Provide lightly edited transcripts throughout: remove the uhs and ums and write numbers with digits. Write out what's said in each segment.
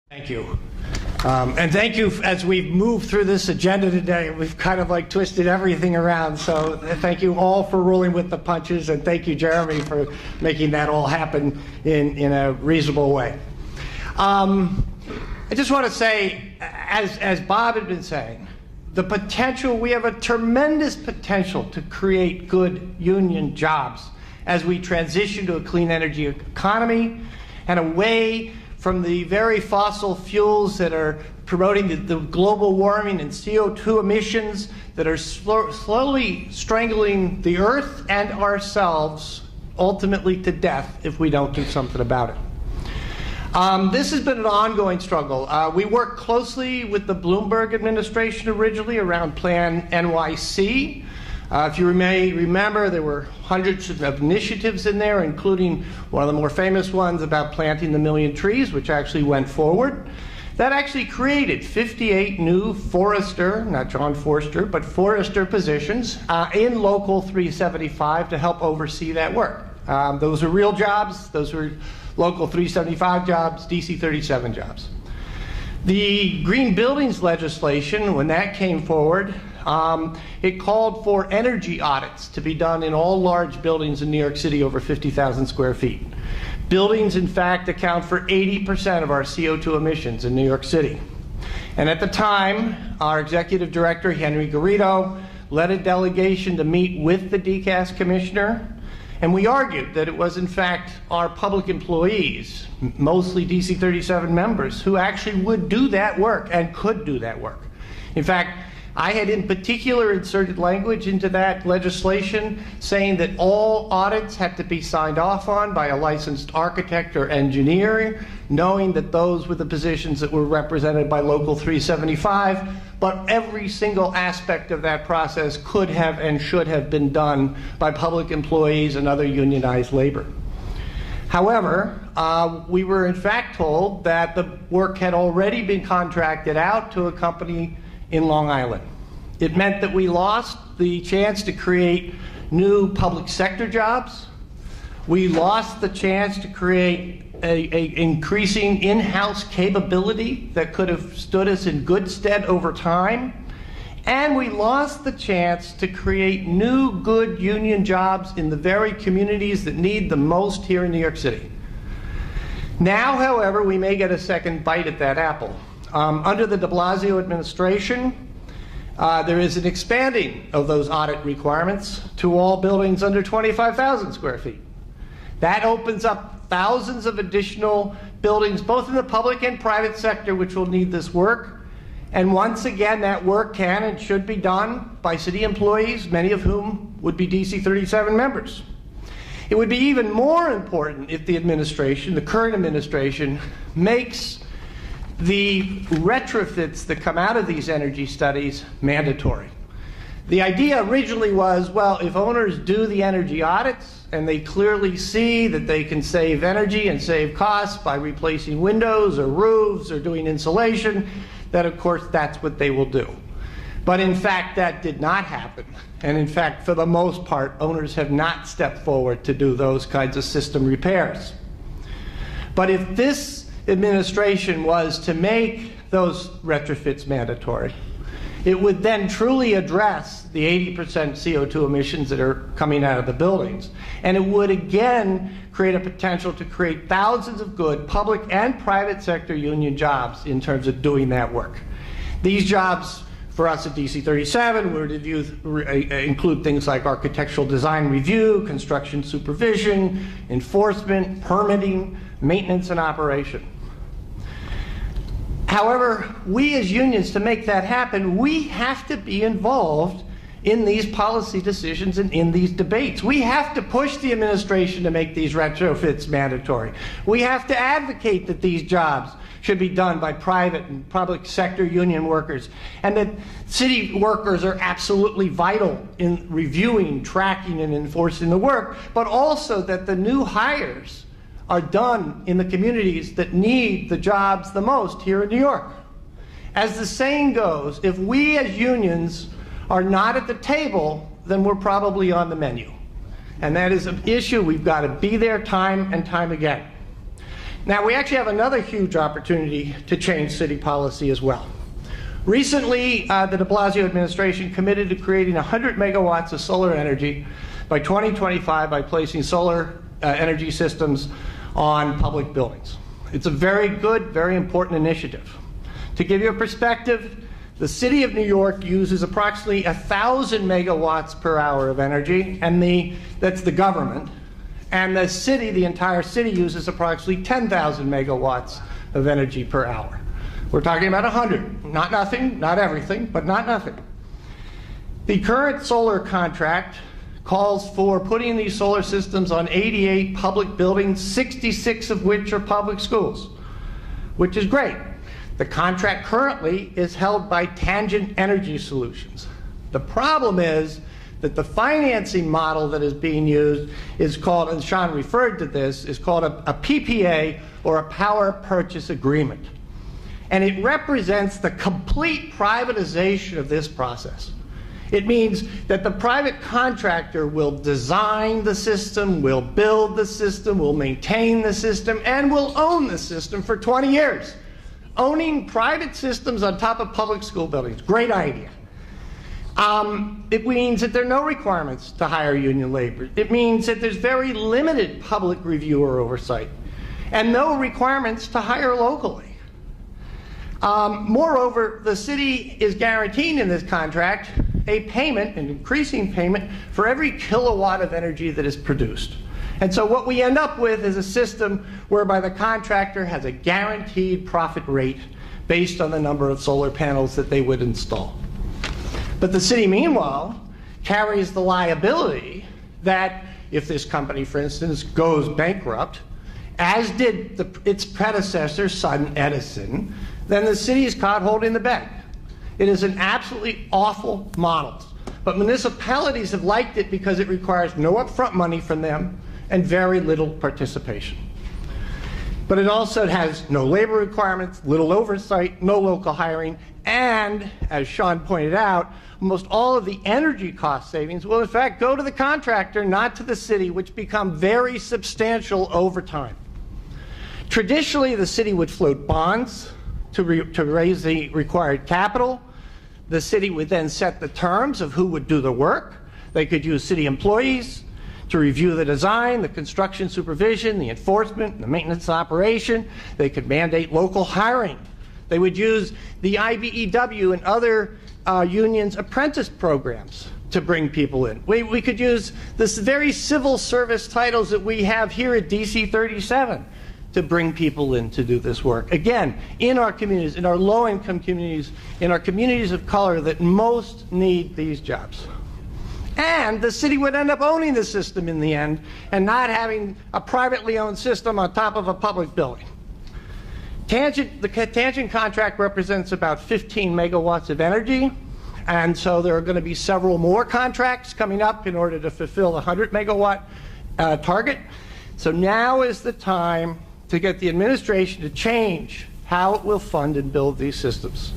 Thank you. And thank you. As we've moved through this agenda today, we've kind of like twisted everything around. So thank you all for rolling with the punches, and thank you, Jeremy, for making that all happen in a reasonable way. I just want to say, as Bob had been saying, the potential, we have a tremendous potential to create good union jobs as we transition to a clean energy economy and away from the very fossil fuels that are promoting the global warming and CO2 emissions that are slowly strangling the earth and ourselves, ultimately to death, if we don't do something about it. This has been an ongoing struggle. We worked closely with the Bloomberg administration originally around Plan NYC. If you may remember, there were hundreds of initiatives in there, including one of the more famous ones about planting 1 million trees, which actually went forward. That actually created 58 new Forester, not Jon Forster, but Forester positions in Local 375 to help oversee that work. Those are real jobs. Those were Local 375 jobs, DC 37 jobs. The green buildings legislation, when that came forward, it called for energy audits to be done in all large buildings in New York City over 50,000 square feet. Buildings, in fact, account for 80% of our CO2 emissions in New York City. And at the time, our executive director, Henry Garrido, led a delegation to meet with the DCAS commissioner, and we argued that it was, in fact, our public employees, mostly DC 37 members, who actually would do that work and could do that work. In fact, I had in particular inserted language into that legislation saying that all audits had to be signed off on by a licensed architect or engineer, knowing that those were the positions that were represented by Local 375, but every single aspect of that process could have and should have been done by public employees and other unionized labor. However, we were in fact told that the work had already been contracted out to a company in Long Island. It meant that we lost the chance to create new public sector jobs. We lost the chance to create a increasing in-house capability that could have stood us in good stead over time. And we lost the chance to create new good union jobs in the very communities that need the most here in New York City. Now, however, we may get a second bite at that apple. Under the de Blasio administration, there is an expanding of those audit requirements to all buildings under 25,000 square feet. That opens up thousands of additional buildings, both in the public and private sector, which will need this work. And once again, that work can and should be done by city employees, many of whom would be DC 37 members. It would be even more important if the administration, the current administration, makes the retrofits that come out of these energy studies mandatory. The idea originally was, well, if owners do the energy audits and they clearly see that they can save energy and save costs by replacing windows or roofs or doing insulation, that of course that's what they will do. But in fact, that did not happen. And in fact, for the most part, owners have not stepped forward to do those kinds of system repairs. But if this administration was to make those retrofits mandatory, it would then truly address the 80% CO2 emissions that are coming out of the buildings. And it would again create a potential to create thousands of good public and private sector union jobs in terms of doing that work. These jobs for us at DC 37 would include things like architectural design review, construction supervision, enforcement, permitting, maintenance, and operation. However, we as unions, to make that happen, we have to be involved in these policy decisions and in these debates. We have to push the administration to make these retrofits mandatory. We have to advocate that these jobs should be done by private and public sector union workers, and that city workers are absolutely vital in reviewing, tracking, and enforcing the work, but also that the new hires are done in the communities that need the jobs the most here in New York. As the saying goes, if we as unions are not at the table, then we're probably on the menu. And that is an issue we've got to be there time and time again. Now, we actually have another huge opportunity to change city policy as well. Recently, the de Blasio administration committed to creating 100 megawatts of solar energy by 2025 by placing solar energy systems on public buildings. It's a very good, very important initiative. To give you a perspective, the city of New York uses approximately 1,000 megawatts per hour of energy, and that's the government. And the city, the entire city, uses approximately 10,000 megawatts of energy per hour. We're talking about 100. Not nothing, not everything, but not nothing. The current solar contract calls for putting these solar systems on 88 public buildings, 66 of which are public schools, which is great. The contract currently is held by Tangent Energy Solutions. The problem is that the financing model that is being used is called, and Sean referred to this, is called a PPA, or a power purchase agreement. And it represents the complete privatization of this process. It means that the private contractor will design the system, will build the system, will maintain the system, and will own the system for 20 years. Owning private systems on top of public school buildings, great idea. It means that there are no requirements to hire union labor. It means that there's very limited public review or oversight, and no requirements to hire locally. Moreover, the city is guaranteeing in this contract a payment, an increasing payment, for every kilowatt of energy that is produced. And so what we end up with is a system whereby the contractor has a guaranteed profit rate based on the number of solar panels that they would install. But the city, meanwhile, carries the liability that if this company, for instance, goes bankrupt, as did its predecessor, Sun Edison, then the city is caught holding the bag. It is an absolutely awful model. But municipalities have liked it because it requires no upfront money from them and very little participation. But it also has no labor requirements, little oversight, no local hiring, and, as Sean pointed out, almost all of the energy cost savings will in fact go to the contractor, not to the city, which become very substantial over time. Traditionally, the city would float bonds to raise the required capital. The city would then set the terms of who would do the work. They could use city employees to review the design, the construction supervision, the enforcement, the maintenance operation. They could mandate local hiring. They would use the IBEW and other unions' apprentice programs to bring people in. We could use this very civil service titles that we have here at DC 37 to bring people in to do this work. Again, in our communities, in our low-income communities, in our communities of color that most need these jobs. And the city would end up owning the system in the end and not having a privately owned system on top of a public building. The Tangent contract represents about 15 megawatts of energy, and so there are going to be several more contracts coming up in order to fulfill the 100 megawatt target. So now is the time to get the administration to change how it will fund and build these systems.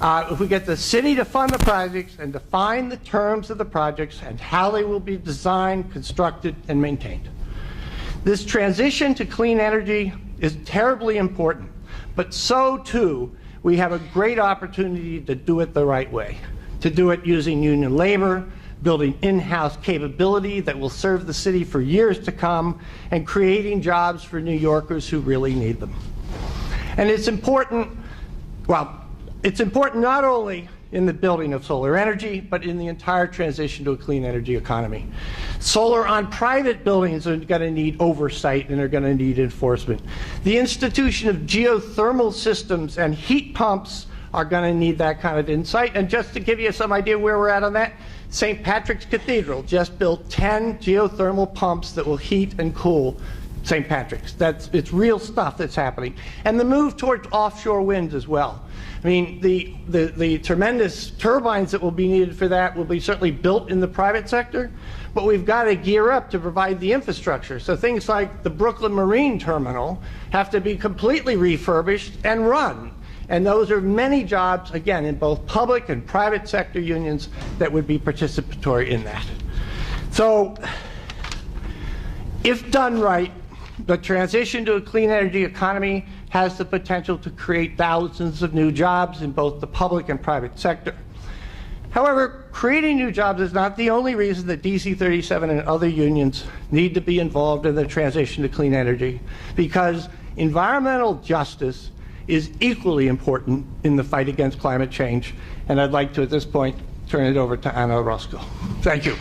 If we get the city to fund the projects and define the terms of the projects and how they will be designed, constructed, and maintained. This transition to clean energy is terribly important, but so too, we have a great opportunity to do it the right way, to do it using union labor, building in-house capability that will serve the city for years to come, and creating jobs for New Yorkers who really need them. And it's important, well, it's important not only in the building of solar energy, but in the entire transition to a clean energy economy. Solar on private buildings are going to need oversight and are going to need enforcement. The institution of geothermal systems and heat pumps are going to need that kind of insight. And just to give you some idea where we're at on that, St. Patrick's Cathedral just built 10 geothermal pumps that will heat and cool St. Patrick's. It's real stuff that's happening. And the move towards offshore wind as well. I mean, the tremendous turbines that will be needed for that will be certainly built in the private sector, but we've got to gear up to provide the infrastructure. So things like the Brooklyn Marine Terminal have to be completely refurbished and run. And those are many jobs, again, in both public and private sector unions that would be participatory in that. So, if done right, the transition to a clean energy economy has the potential to create thousands of new jobs in both the public and private sector. However, creating new jobs is not the only reason that DC 37 and other unions need to be involved in the transition to clean energy, because environmental justice is equally important in the fight against climate change. And I'd like to, at this point, turn it over to Anna Orozco. Thank you.